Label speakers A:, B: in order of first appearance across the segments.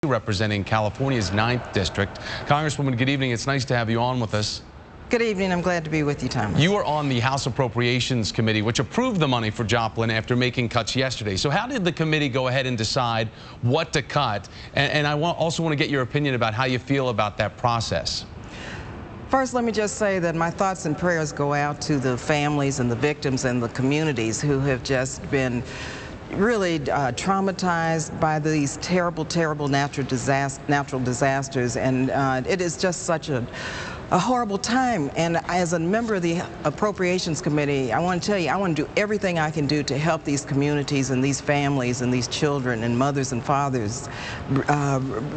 A: representing California's 9th District. Congresswoman, good evening. It's nice to have you on with us.
B: Good evening. I'm glad to be with you, Thomas.
A: You were on the House Appropriations Committee, which approved the money for Joplin after making cuts yesterday. So how did the committee go ahead and decide what to cut? And I also want to get your opinion about how you feel about that process.
B: First, let me just say that my thoughts and prayers go out to the families and the victims and the communities who have just been really traumatized by these terrible, terrible natural disasters, and it is just such a horrible time. And as a member of the Appropriations Committee, I want to tell you, I want to do everything I can do to help these communities and these families and these children and mothers and fathers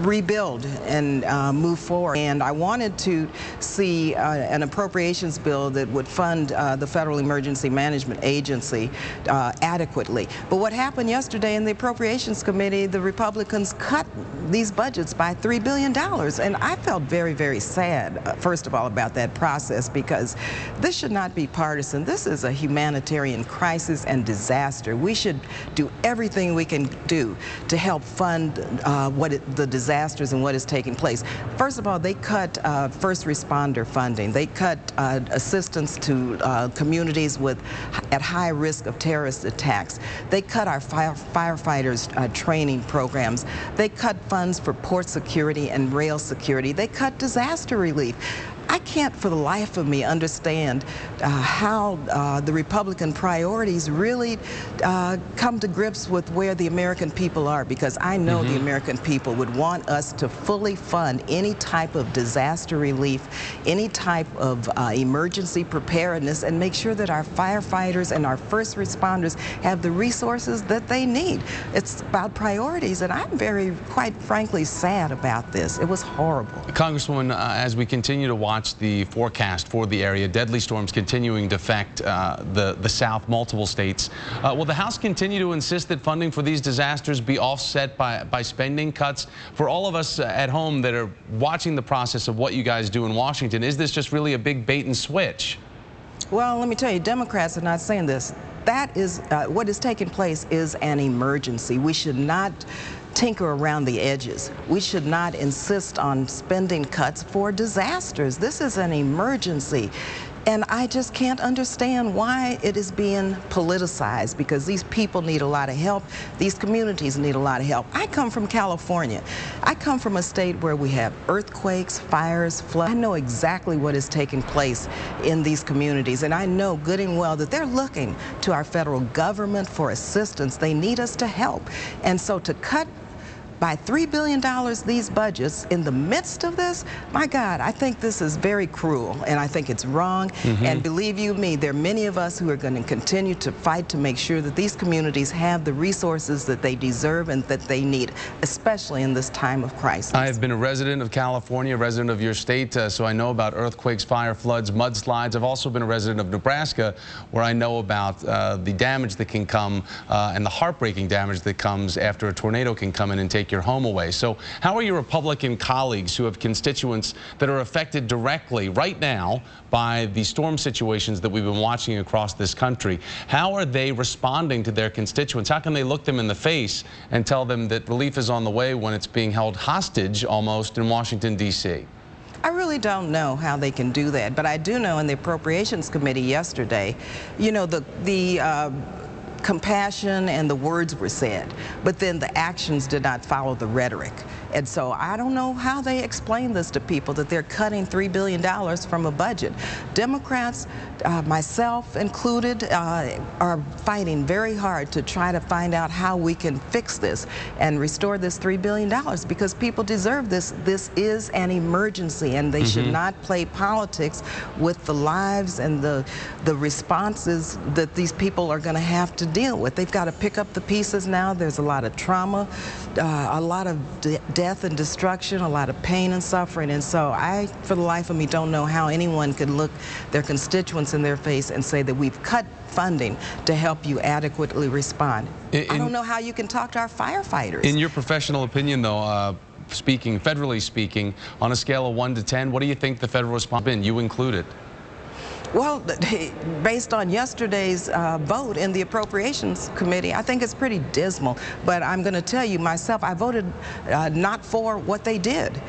B: rebuild and move forward. And I wanted to see an appropriations bill that would fund the Federal Emergency Management Agency adequately. But what happened yesterday in the Appropriations Committee, the Republicans cut these budgets by $3 billion. And I felt very, very sad, first of all, about that process, because this should not be partisan. This is a humanitarian crisis and disaster. We should do everything we can do to help fund the disasters and what is taking place. First of all, they cut first responder funding. They cut assistance to communities at high risk of terrorist attacks. They cut our firefighters training programs. They cut funds for port security and rail security. They cut disaster relief. I can't for the life of me understand how the Republican priorities really come to grips with where the American people are, because I know the American people would want us to fully fund any type of disaster relief, any type of emergency preparedness, and make sure that our firefighters and our first responders have the resources that they need. It's about priorities, and I'm quite frankly, sad about this. It was horrible.
A: Congresswoman, as we continue to watch the forecast for the area, deadly storms continuing to affect the South, multiple states. Will the House continue to insist that funding for these disasters be offset by spending cuts? For all of us at home that are watching the process of what you guys do in Washington, is this just really a big bait and switch?
B: Well, let me tell you, Democrats are not saying this. That is what is taking place is an emergency. We should not tinker around the edges. We should not insist on spending cuts for disasters. This is an emergency. And I just can't understand why it is being politicized, because these people need a lot of help. These communities need a lot of help. I come from California. I come from a state where we have earthquakes, fires, floods. I know exactly what is taking place in these communities, and I know good and well that they're looking to our federal government for assistance. They need us to help. And so to cut by $3 billion these budgets in the midst of this, my God, I think this is very cruel, and I think it's wrong. And believe you me, there are many of us who are going to continue to fight to make sure that these communities have the resources that they deserve and that they need, especially in this time of crisis.
A: I have been a resident of California, a resident of your state, so I know about earthquakes, fire, floods, mudslides. I've also been a resident of Nebraska, where I know about the damage that can come and the heartbreaking damage that comes after a tornado can come in and take your home away. So how are your Republican colleagues who have constituents that are affected directly right now by the storm situations that we've been watching across this country? How are they responding to their constituents? How can they look them in the face and tell them that relief is on the way when it's being held hostage almost in Washington, D.C.?
B: I really don't know how they can do that, but I do know in the Appropriations Committee yesterday, you know, the compassion and the words were said, but then the actions did not follow the rhetoric. And so I don't know how they explain this to people, that they're cutting $3 billion from a budget. Democrats, myself included, are fighting very hard to try to find out how we can fix this and restore this $3 billion, because people deserve this. This is an emergency, and they should not play politics with the lives and the responses that these people are going to have to deal with. They've got to pick up the pieces now. There's a lot of trauma, a lot of death and destruction, a lot of pain and suffering. And so I, for the life of me, don't know how anyone could look their constituents in their face and say that we've cut funding to help you adequately respond. I don't know how you can talk to our firefighters.
A: In your professional opinion, though, federally speaking, on a scale of 1 to 10, what do you think the federal response has been, you included?
B: Well, based on yesterday's vote in the Appropriations Committee, I think it's pretty dismal. But I'm going to tell you myself, I voted not for what they did.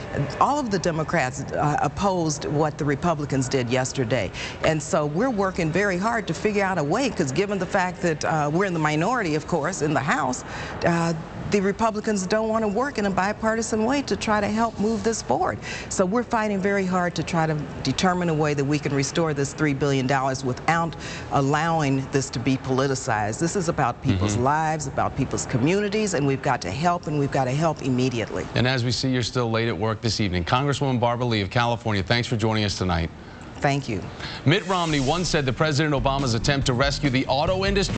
B: All of the Democrats opposed what the Republicans did yesterday. And so we're working very hard to figure out a way, because given the fact that we're in the minority, of course, in the House, the Republicans don't want to work in a bipartisan way to try to help move this forward. So we're fighting very hard to try to determine a way that we can restore this $3 billion without allowing this to be politicized. This is about people's lives, about people's communities, and we've got to help, and we've got to help immediately.
A: And as we see, you're still late at work this evening. Congresswoman Barbara Lee of California, thanks for joining us tonight.
B: Thank you.
A: Mitt Romney once said that President Obama's attempt to rescue the auto industry